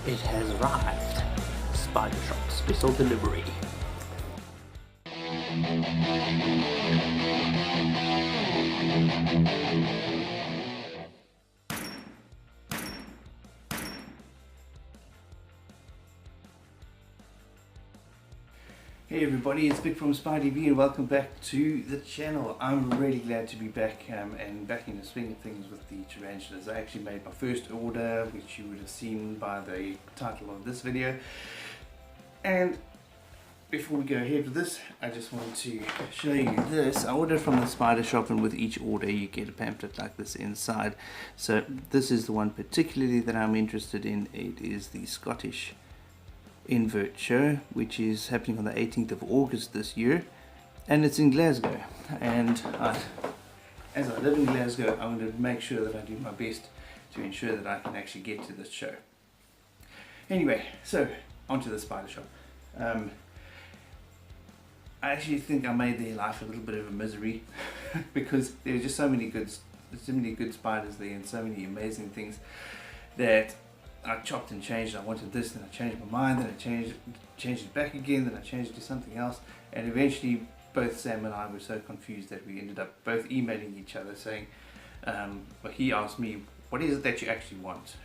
It has arrived. Spider Shop special delivery. Hey everybody, it's Vic from Spydey Mamma and welcome back to the channel. I'm really glad to be back and back in the swing of things with the tarantulas. I actually made my first order, which you would have seen by the title of this video. And before we go ahead with this, I just want to show you this. I ordered from the Spider Shop, and with each order you get a pamphlet like this inside. So this is the one particularly that I'm interested in. It is the Scottish Invert show, which is happening on the 18th of August this year, and it's in Glasgow. And as I live in Glasgow, I want to make sure that I do my best to ensure that I can actually get to this show. Anyway, so onto the Spider Shop. I actually think I made their life a little bit of a misery because there are just so many good spiders there and so many amazing things that I chopped and changed. I wanted this, then I changed my mind, then I changed it back again, then I changed it to something else, and eventually both Sam and I were so confused that we ended up both emailing each other saying, well, he asked me, what is it that you actually want?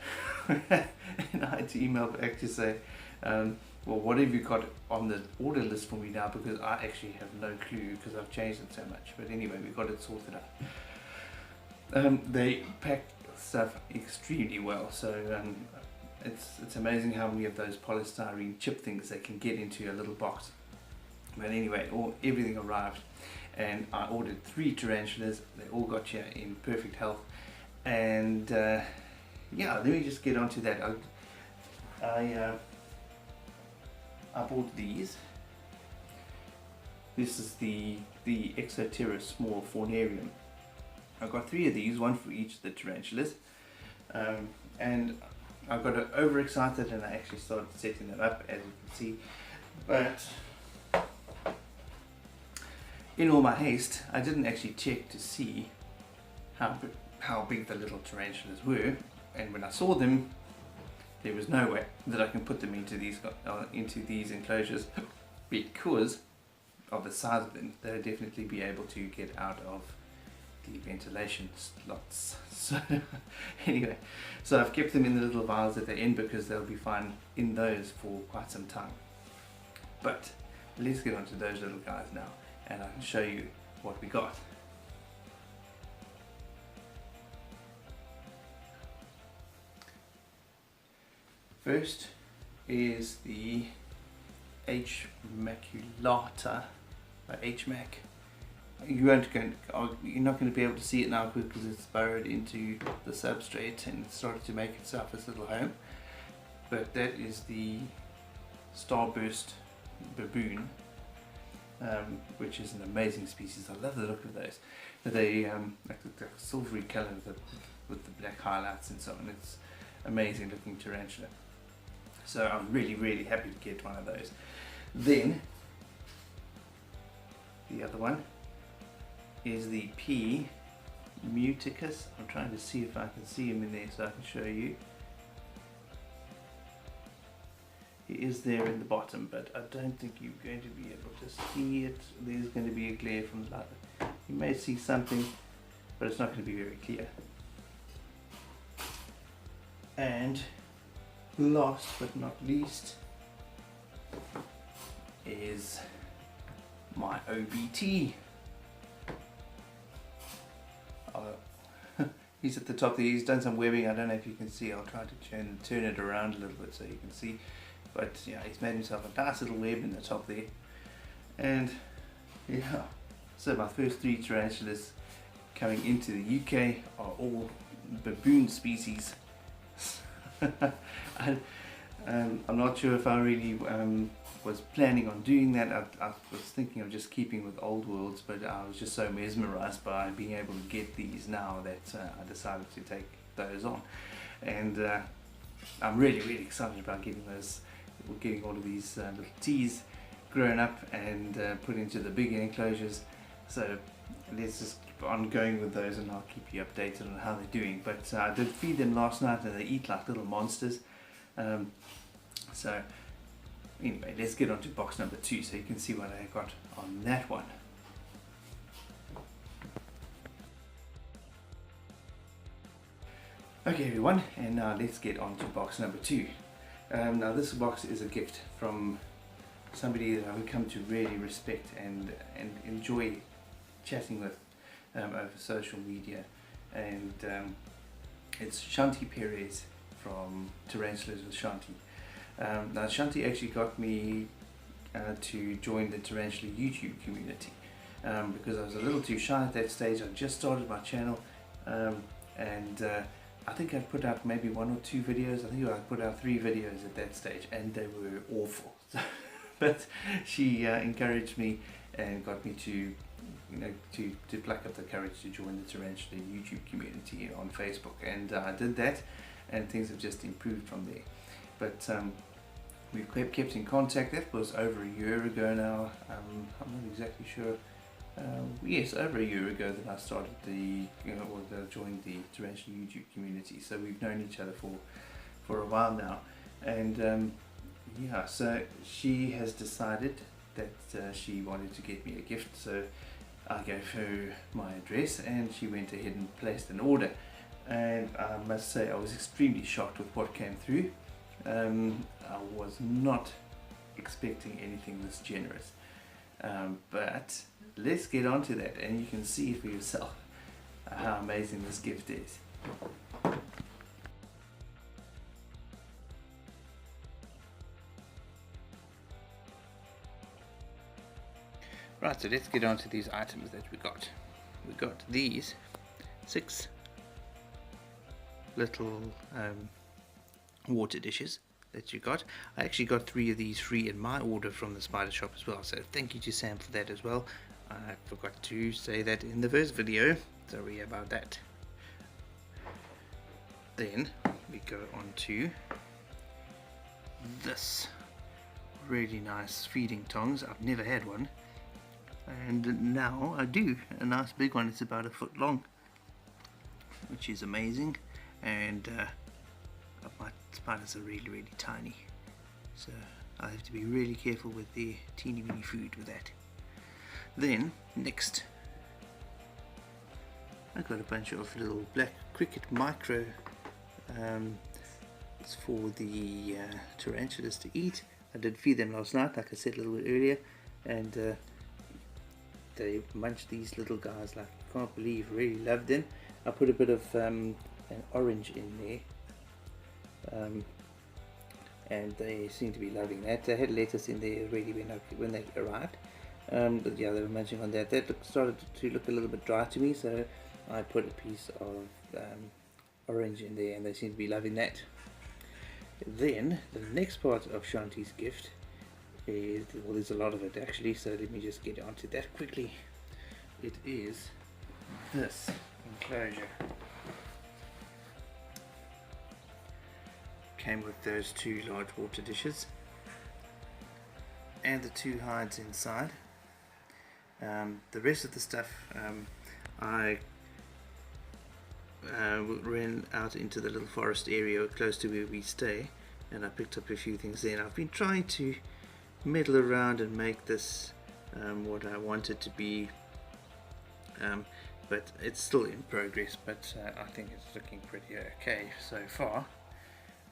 And I had to email back to say, well, what have you got on the order list for me now, because I actually have no clue because I've changed it so much. But anyway, we got it sorted out. They packed stuff extremely well, so it's amazing how many of those polystyrene chip things they can get into a little box. But anyway, everything arrived, and I ordered 3 tarantulas. They all got here in perfect health, and yeah, let me just get onto that. I bought these. This is the Exoterra small faunarium. I got 3 of these, one for each of the tarantulas, and I got overexcited and I actually started setting them up, as you can see. But in all my haste, I didn't actually check to see how big the little tarantulas were, and when I saw them, there was no way that I can put them into these enclosures because of the size of them. They'll definitely be able to get out of the ventilation slots. So anyway, so I've kept them in the little vials that they're in because they'll be fine in those for quite some time. But let's get onto those little guys now, and I can show you what we got. First is the H. maculata, or H-Mac. You're not going to be able to see it now because it's burrowed into the substrate and it's started to make itself its little home. But that is the starburst baboon, which is an amazing species. I love the look of those. They like the silvery colour with the black highlights and so on. It's amazing looking tarantula. So I'm really happy to get one of those. Then the other one is the P. muticus. I'm trying to see if I can see him in there so I can show you. He is there in the bottom, but I don't think you're going to be able to see it. There's going to be a glare from the light. You may see something, but it's not going to be very clear. And last but not least is my OBT. He's at the top there. He's done some webbing. I don't know if you can see. I'll try to turn it around a little bit so you can see. But yeah, he's made himself a nice little web in the top there. And yeah, so my first 3 tarantulas coming into the UK are all baboon species. I'm not sure if I really was planning on doing that. I was thinking of just keeping with old worlds, but I was just so mesmerized by being able to get these now that I decided to take those on. And I'm really excited about getting all of these little T's grown up and put into the bigger enclosures. So let's just keep on going with those, and I'll keep you updated on how they're doing. But I did feed them last night and they eat like little monsters. So anyway, let's get on to box number 2 so you can see what I got on that one. Okay everyone, and now let's get on to box number 2. Now this box is a gift from somebody that I've come to really respect and enjoy chatting with over social media, and it's Shanti Perez from Taratulas with Shanti. Now Shanti actually got me to join the Tarantula YouTube community because I was a little too shy at that stage. I just started my channel, and I think I put out maybe 1 or 2 videos. I think I put out 3 videos at that stage, and they were awful. But she encouraged me and got me to, to pluck up the courage to join the Tarantula YouTube community on Facebook, and I did that, and things have just improved from there. But we've kept in contact. That was over a year ago now. I'm not exactly sure. Yes, over a year ago that I started joined the Tarantula YouTube community. So we've known each other for a while now, and yeah, so she has decided that she wanted to get me a gift. So I gave her my address, and she went ahead and placed an order. And I must say I was extremely shocked with what came through. I was not expecting anything this generous, but let's get on to that, and you can see for yourself how amazing this gift is. Right, so let's get on to these items that we got. We got these 6 little water dishes that you got. I actually got 3 of these free in my order from the Spider shop as well, so thank you to Sam for that as well. I forgot to say that in the first video, sorry about that. Then we go on to this really nice feeding tongs. I've never had one, and now I do. A nice big one. It's about 1 foot long, which is amazing, and my spiders are really tiny, so I have to be really careful with the teeny weeny food with that. Then next I got a bunch of little black cricket micro. It's for the tarantulas to eat. I did feed them last night, like I said a little bit earlier, and they munch these little guys like you can't believe. Really love them. I put a bit of an orange in there, and they seem to be loving that. They had lettuce in there already when they arrived, but yeah, they were munching on that. That started to look a little bit dry to me, so I put a piece of orange in there, and they seem to be loving that. Then the next part of Shanti's gift is, well, there's a lot of it actually, so let me just get onto that quickly. It is this enclosure. Came with those 2 large water dishes and the 2 hides inside. The rest of the stuff I ran out into the little forest area close to where we stay, and I picked up a few things there. And I've been trying to meddle around and make this what I want it to be, but it's still in progress, but I think it's looking pretty okay so far.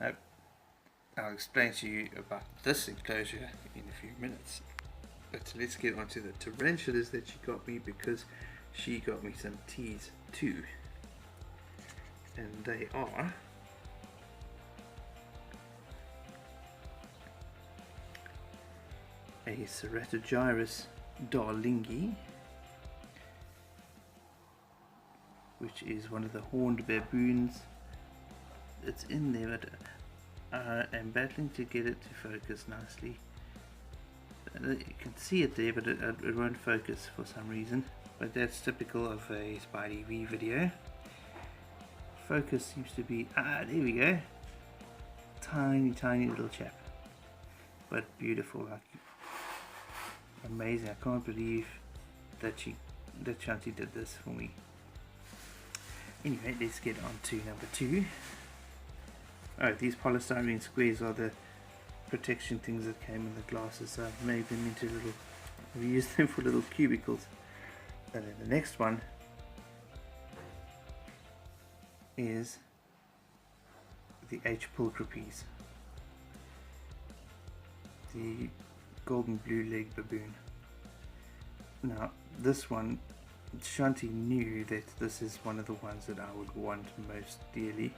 I'll explain to you about this enclosure in a few minutes, but let's get on to the tarantulas that she got me, because she got me some teas too, and they are a Ceratogyrus darlingi, which is one of the horned baboons. It's in there, but I am battling to get it to focus nicely. You can see it there, but it won't focus for some reason, but that's typical of a Spydey V video. Focus seems to be, there we go, tiny little chap, but beautiful, like amazing. I can't believe that Shanti did this for me. Anyway, let's get on to number 2. Oh, these polystyrene squares are the protection things that came in the glasses. So I've made them into little, I've used them for little cubicles. And then the next one is the H. pulchripes, the golden blue leg baboon. Now this one, Shanti knew that this is one of the ones that I would want most dearly,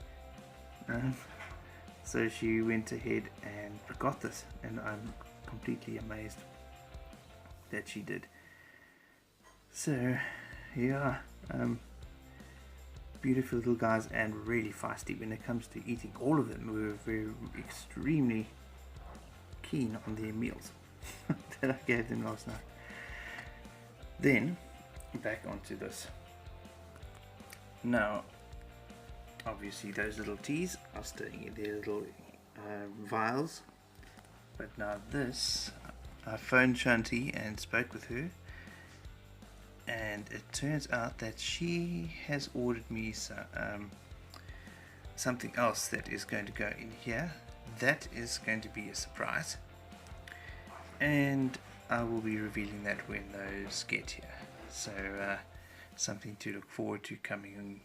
so she went ahead and got this, and I'm completely amazed that she did. So yeah, beautiful little guys and really feisty when it comes to eating. All of them were very extremely keen on their meals that I gave them last night. Then back onto this. Now obviously those little teas are staying in their little vials, but now this, I phoned Shanti and spoke with her, and it turns out that she has ordered me something else that is going to go in here. That is going to be a surprise, and I will be revealing that when those get here. So something to look forward to coming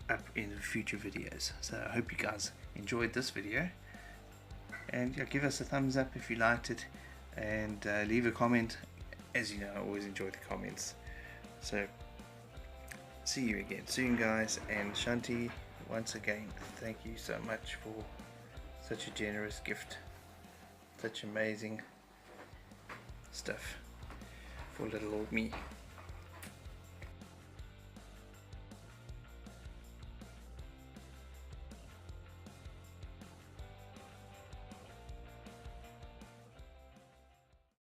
up in future videos. So I hope you guys enjoyed this video, and yeah, give us a thumbs up if you liked it, and leave a comment. As you know, I always enjoy the comments. So see you again soon, guys. And Shanti, once again, thank you so much for such a generous gift, such amazing stuff for little old me.